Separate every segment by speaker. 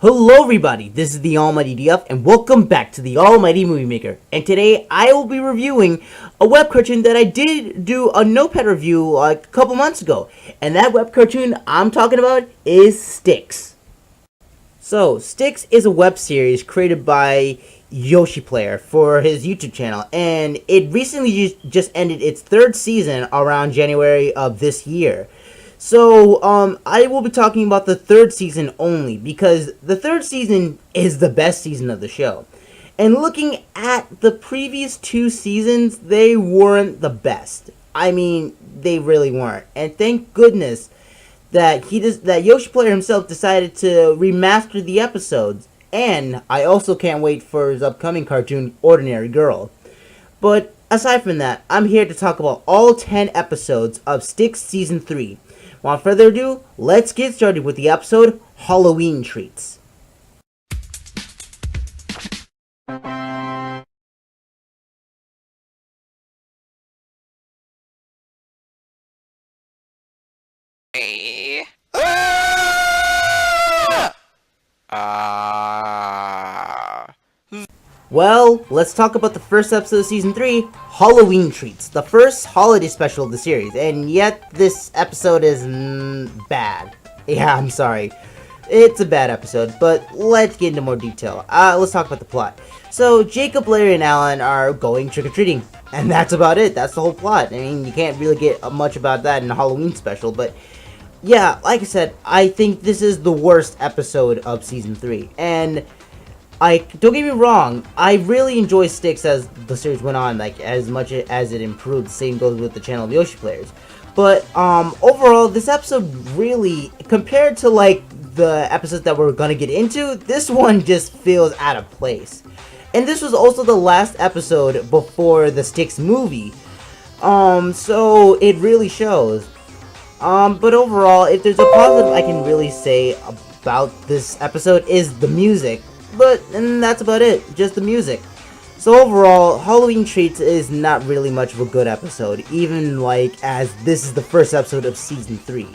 Speaker 1: Hello everybody, this is the Almighty DF and welcome back to the Almighty Movie Maker. And today I will be reviewing a web cartoon that I did do a notepad review like a couple months ago. And that web cartoon I'm talking about is STIX. So, STIX is a web series created by Yoshi for his YouTube channel. And it recently just ended its third season around January of this year. So, I will be talking about the third season only, because the third season is the best season of the show. And looking at the previous two seasons, they weren't the best. I mean, they really weren't. And thank goodness that Yoshi himself decided to remaster the episodes. And I also can't wait for his upcoming cartoon, Ordinary Girl. But aside from that, I'm here to talk about all 10 episodes of STIX Season 3. Without further ado, let's get started with the episode, Halloween Treats.
Speaker 2: Hey.
Speaker 1: Well, let's talk about the first episode of Season 3, Halloween Treats, the first holiday special of the series, and yet this episode is bad. Yeah, I'm sorry. It's a bad episode, but let's get into more detail. Let's talk about the plot. So, Jacob, Larry, and Alan are going trick-or-treating, and that's about it. That's the whole plot. I mean, you can't really get much about that in a Halloween special, but yeah, like I said, I think this is the worst episode of Season 3, and don't get me wrong, I really enjoy STIX as the series went on, like, as much as it improved. Same goes with the channel of Yoshi players. But, overall, this episode really, compared to, like, the episodes that we're gonna get into, this one just feels out of place. And this was also the last episode before the STIX movie. So, it really shows. But overall, if there's a positive I can really say about this episode is the music. And that's about it, just the music. So overall, Halloween Treats is not really much of a good episode, even as this is the first episode of Season 3.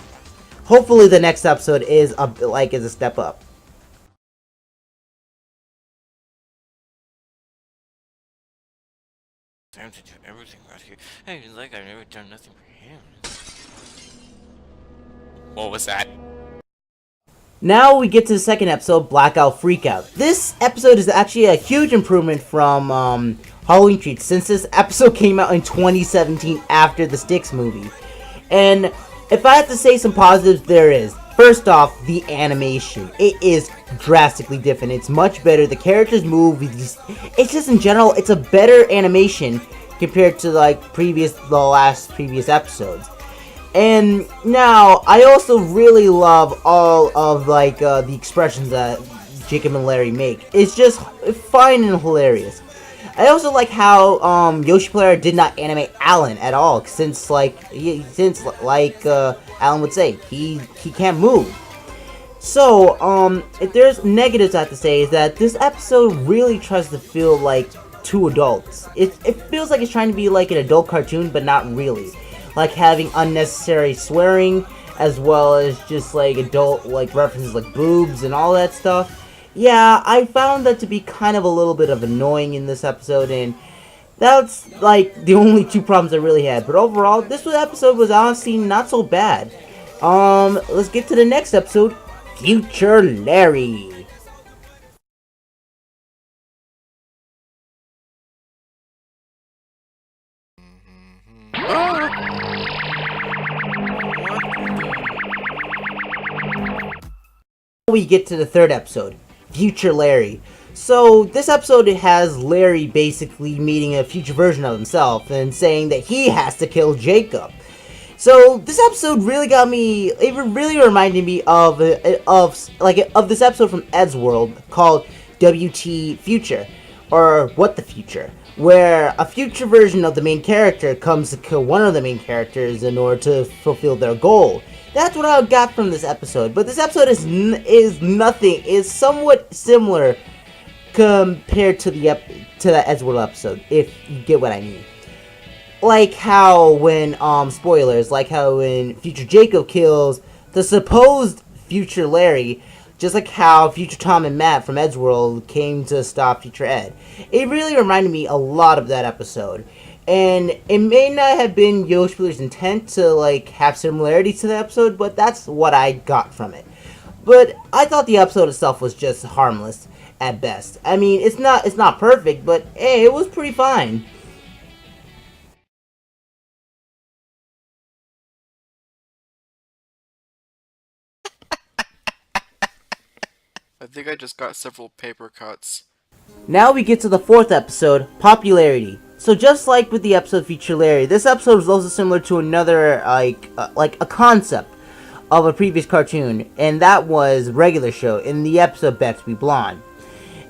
Speaker 1: Hopefully the next episode is a step up.
Speaker 2: Time to do everything right here. Hey, like I've never done nothing for him. What was that?
Speaker 1: Now we get to the second episode, Blackout Freakout. This episode is actually a huge improvement from Halloween Treats, since this episode came out in 2017 after the STIX movie. And if I have to say some positives, there is. First off, the animation. It is drastically different. It's much better. The characters move. It's just in general, it's a better animation compared to the last previous episodes. And now, I also really love all of the expressions that Jacob and Larry make. It's just fun and hilarious. I also like how Yoshi did not animate Alan at all, since Alan would say, he can't move. So, if there's negatives I have to say, is that this episode really tries to feel like two adults. It feels like it's trying to be like an adult cartoon, but not really. Like having unnecessary swearing, as well as just adult references like boobs and all that stuff. Yeah, I found that to be kind of a little bit of annoying in this episode, and that's the only two problems I really had. But overall, this episode was honestly not so bad. Let's get to the next episode, Future Larry. We get to the third episode, Future Larry. So this episode has Larry basically meeting a future version of himself and saying that he has to kill Jacob. So this episode really got me. It really reminded me of this episode from Ed's World called WT Future, or What the Future, where a future version of the main character comes to kill one of the main characters in order to fulfill their goal. That's what I got from this episode, but this episode is nothing. Is somewhat similar compared to the Edgeworld episode, if you get what I mean. Like how when spoilers, like how when future Jacob kills the supposed future Larry, just like how Future Tom and Matt from Ed's World came to stop Future Ed. It really reminded me a lot of that episode. And it may not have been Yoshi Player's intent to like have similarities to the episode, but that's what I got from it. But I thought the episode itself was just harmless at best. I mean, it's not perfect, but hey, it was pretty fine.
Speaker 3: I think I just got several paper cuts.
Speaker 1: Now we get to the fourth episode, Popu-Larry-Ty. So just like with the episode Future Larry, this episode was also similar to another, like a concept of a previous cartoon, and that was Regular Show in the episode Beth Be Blonde.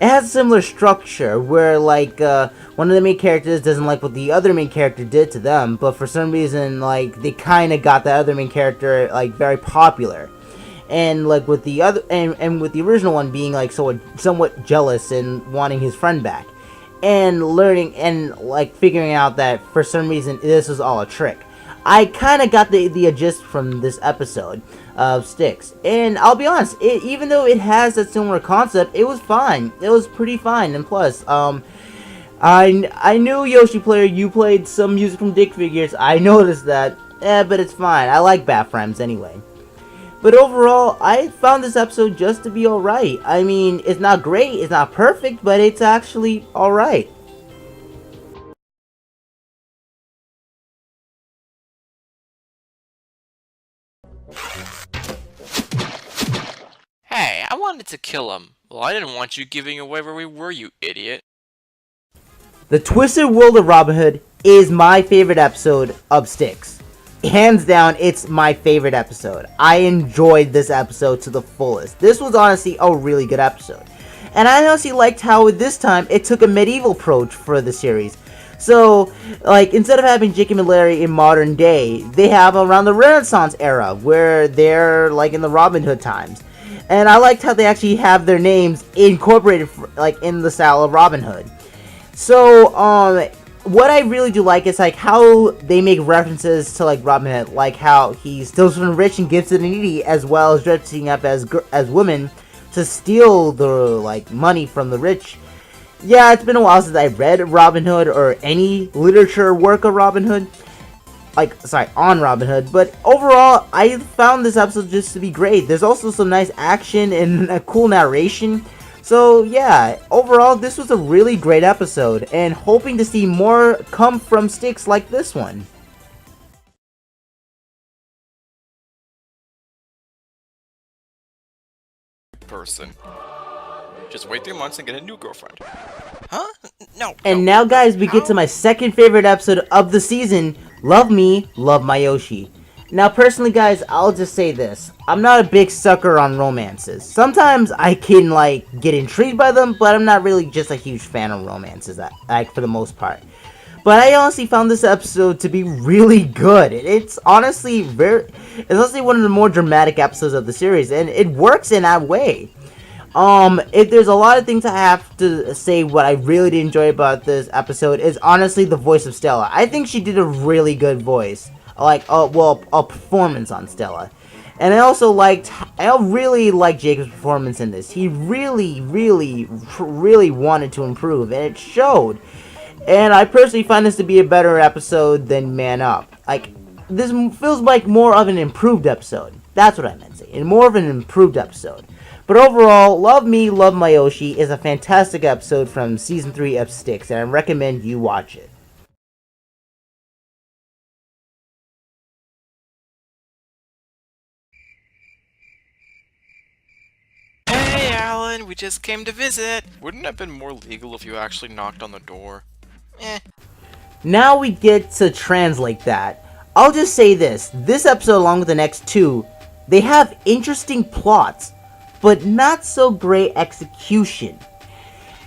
Speaker 1: It has a similar structure where, like, one of the main characters doesn't like what the other main character did to them, but for some reason, like, they kind of got that other main character, like, very popular. And like with the other, and with the original one being like somewhat jealous and wanting his friend back, and learning and like figuring out that for some reason this was all a trick. I kind of got the gist from this episode of STIX, and I'll be honest, even though it has that similar concept, it was fine. It was pretty fine, and plus, I knew Yoshi Player, you played some music from Dick Figures. I noticed that, but it's fine. I like Bat Frames anyway. But overall, I found this episode just to be alright. I mean, it's not great, it's not perfect, but it's actually alright.
Speaker 2: Hey, I wanted to kill him. Well, I didn't want you giving away where we were, you idiot.
Speaker 1: The Twisted World of Robin Hood is my favorite episode of STIX. Hands down, it's my favorite episode. I enjoyed this episode to the fullest. This was honestly a really good episode. And I honestly liked how this time it took a medieval approach for the series. So, like, instead of having Jake and Larry in modern day, they have around the Renaissance era, where they're, like, in the Robin Hood times. And I liked how they actually have their names incorporated, like, in the style of Robin Hood. So, what I really do like is like how they make references to like Robin Hood, like how he steals from the rich and gives to the needy, as well as dressing up as women to steal the like money from the rich. Yeah, it's been a while since I read Robin Hood or any literature work of Robin Hood, on Robin Hood. But overall, I found this episode just to be great. There's also some nice action and a cool narration. So yeah, overall this was a really great episode, and hoping to see more come from STIX like this one.
Speaker 3: Person. Just wait 3 months and get a new girlfriend.
Speaker 2: Huh? No.
Speaker 1: And now guys, we get to my second favorite episode of the season, Love Me, Love My Yoshi. Now personally guys, I'll just say this. I'm not a big sucker on romances. Sometimes I can like get intrigued by them, but I'm not really just a huge fan of romances, like for the most part. But I honestly found this episode to be really good. It's honestly one of the more dramatic episodes of the series, and it works in that way. If there's a lot of things I have to say what I really did enjoy about this episode is honestly the voice of Stella. I think she did a really good voice. A performance on Stella. And I really liked Jacob's performance in this. He really wanted to improve, and it showed. And I personally find this to be a better episode than Man Up. Like, this feels like more of an improved episode. That's what I meant to say. And more of an improved episode. But overall, Love Me, Love My Yoshi is a fantastic episode from Season 3 of STIX, and I recommend you watch it.
Speaker 2: Hey, Alan, we just came to visit.
Speaker 3: Wouldn't it have been more legal if you actually knocked on the door?
Speaker 1: Now we get to translate that. I'll just say this episode along with the next two, they have interesting plots, but not so great execution.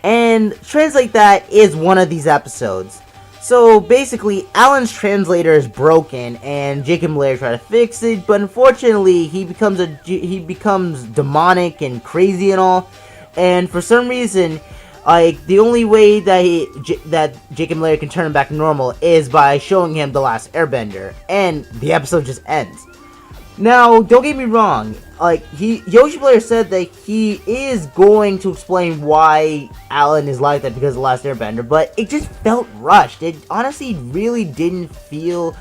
Speaker 1: And translate that is one of these episodes. So basically, Alan's translator is broken, and Jake and Blair try to fix it, but unfortunately, he becomes demonic and crazy and all. And for some reason, like the only way that Jake and Blair can turn him back to normal is by showing him the last Airbender, and the episode just ends. Now, don't get me wrong, like, Yoshi Player said that he is going to explain why Alan is like that because of The Last Airbender, but it just felt rushed. It honestly really didn't feel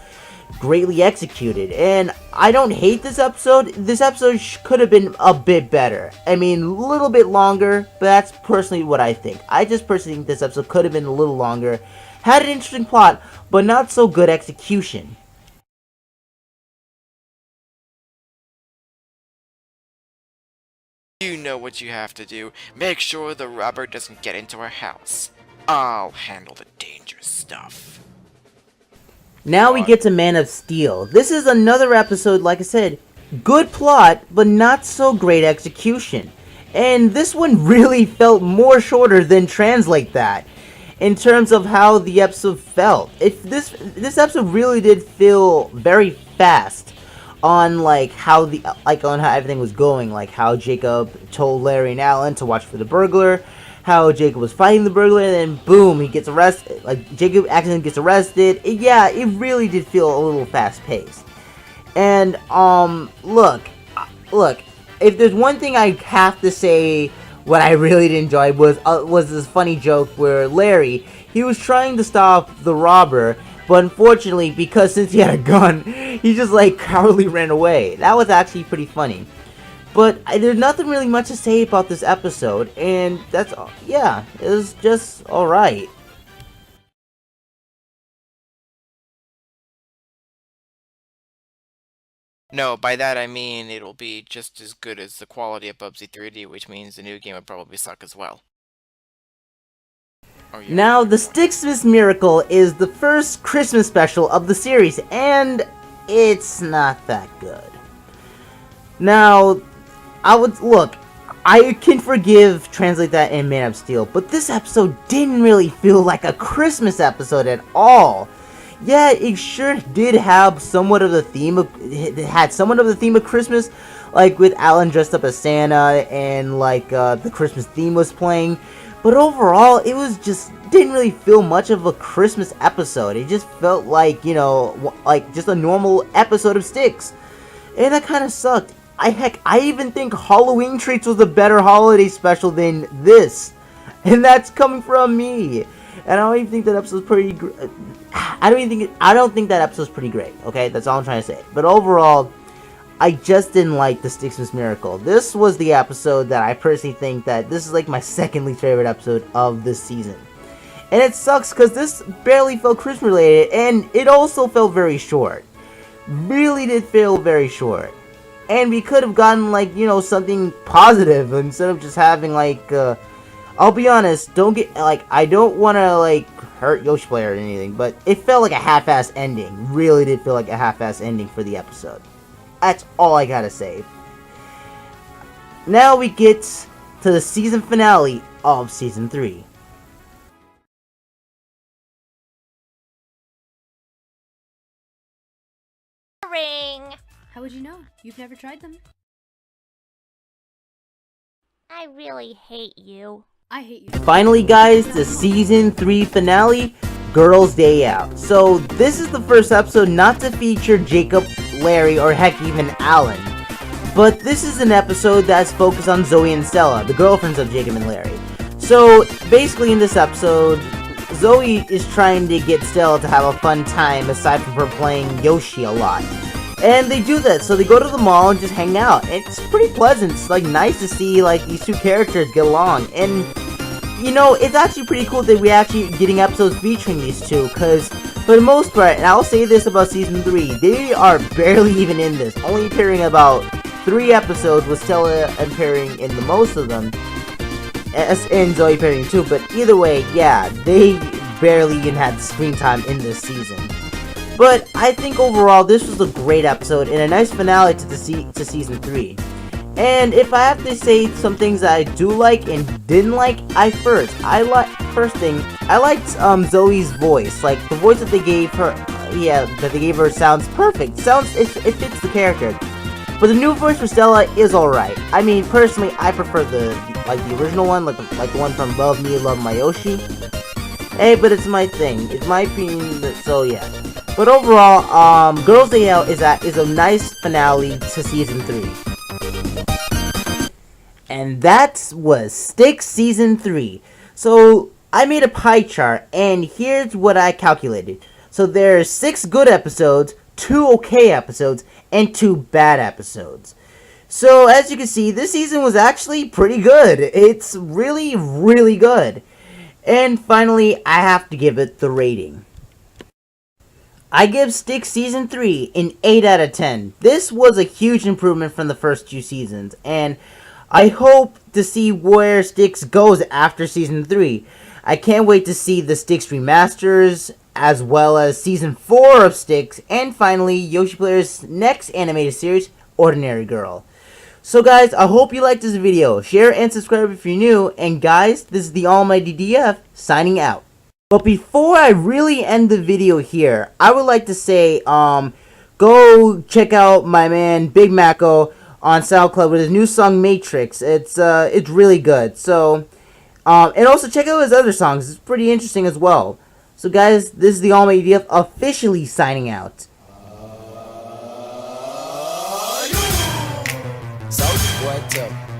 Speaker 1: greatly executed, and I don't hate this episode. This episode could have been a bit better. I mean, a little bit longer, but that's personally what I think. I just personally think this episode could have been a little longer, had an interesting plot, but not so good execution.
Speaker 3: You know what you have to do. Make sure the robber doesn't get into our house. I'll handle the dangerous stuff.
Speaker 1: Now we get to Man of Steel. This is another episode, like I said, good plot, but not so great execution. And this one really felt more shorter than Translate That, in terms of how the episode felt. This episode really did feel very fast on how everything was going, like how Jacob told Larry and Alan to watch for the burglar, how Jacob was fighting the burglar, and then boom, he gets arrested. Like, Jacob accidentally gets arrested. It really did feel a little fast-paced. And, look, if there's one thing I have to say what I really did enjoy was this funny joke where Larry, he was trying to stop the robber, but unfortunately, because since he had a gun, he just, cowardly ran away. That was actually pretty funny. But there's nothing really much to say about this episode, and that's, yeah, it was just alright.
Speaker 3: No, by that I mean it'll be just as good as the quality of Bubsy 3D, which means the new game would probably suck as well. Oh, yeah.
Speaker 1: Now, the STIX-Mas Miracle is the first Christmas special of the series, and it's not that good. Now, I can forgive Translate That and Man of Steel, but this episode didn't really feel like a Christmas episode at all. Yeah, it sure did have somewhat of the theme of Christmas, like with Alan dressed up as Santa and the Christmas theme was playing. But overall, it was didn't really feel much of a Christmas episode. It just felt like, just a normal episode of Styx. And that kind of sucked. I even think Halloween Treats was a better holiday special than this. And that's coming from me. And I don't even think that episode's pretty I don't think that episode's pretty great, okay? That's all I'm trying to say. But overall, I just didn't like the STIX-Mas Miracle. This was the episode that I personally think that this is my second least favorite episode of this season. And it sucks because this barely felt Christmas related, and it also felt very short. Really did feel very short. And we could have gotten something positive instead of just having I'll be honest, I don't want to hurt Yoshi Player or anything, but it felt like a half-ass ending. Really did feel like a half-ass ending for the episode. That's all I gotta say. Now we get to the season finale of Season 3.
Speaker 4: Ring.
Speaker 5: How would you know? You've never tried them.
Speaker 4: I really hate you.
Speaker 5: I hate you.
Speaker 1: Finally, guys, the Season 3 finale, Girls' Day Out. So, this is the first episode not to feature Jacob, Larry, or heck, even Alan. But this is an episode that's focused on Zoe and Stella, the girlfriends of Jacob and Larry. So, basically in this episode, Zoe is trying to get Stella to have a fun time aside from her playing Yoshi a lot. And they do that, so they go to the mall and just hang out. It's pretty pleasant. It's nice to see these two characters get along. And it's actually pretty cool that we're actually getting episodes featuring these two, because for the most part, and I'll say this about Season 3, they are barely even in this, only appearing about 3 episodes, with Stella appearing in the most of them, and Zoe appearing too, but either way, yeah, they barely even had screen time in this season. But I think overall, this was a great episode, and a nice finale to Season 3. And if I have to say some things that I do like and didn't like, first thing, I liked Zoe's voice. The voice that they gave her, sounds perfect. It fits the character. But the new voice for Stella is alright. I mean, personally, I prefer the original one, like the one from Love Me, Love My Yoshi. Hey, but it's my thing. It's my opinion, so yeah. But But overall, Girls Day Out is a nice finale to season 3. And that was STIX Season 3. So, I made a pie chart, and here's what I calculated. So, there's 6 good episodes, 2 okay episodes, and 2 bad episodes. So, as you can see, this season was actually pretty good. It's really, really good. And finally, I have to give it the rating. I give STIX Season 3 an 8 out of 10. This was a huge improvement from the first 2 seasons, and I hope to see where STIX goes after Season 3. I can't wait to see the STIX remasters, as well as Season 4 of STIX, and finally, Yoshi Player's next animated series, Ordinary Girl. So guys, I hope you liked this video. Share and subscribe if you're new, and guys, this is the Almighty DF, signing out. But before I really end the video here, I would like to say, go check out my man Big Mako on SoundCloud with his new song Matrix. It's really good. So, and also check out his other songs. It's pretty interesting as well. So guys, this is the Almighty DF officially signing out.
Speaker 6: So, what's up?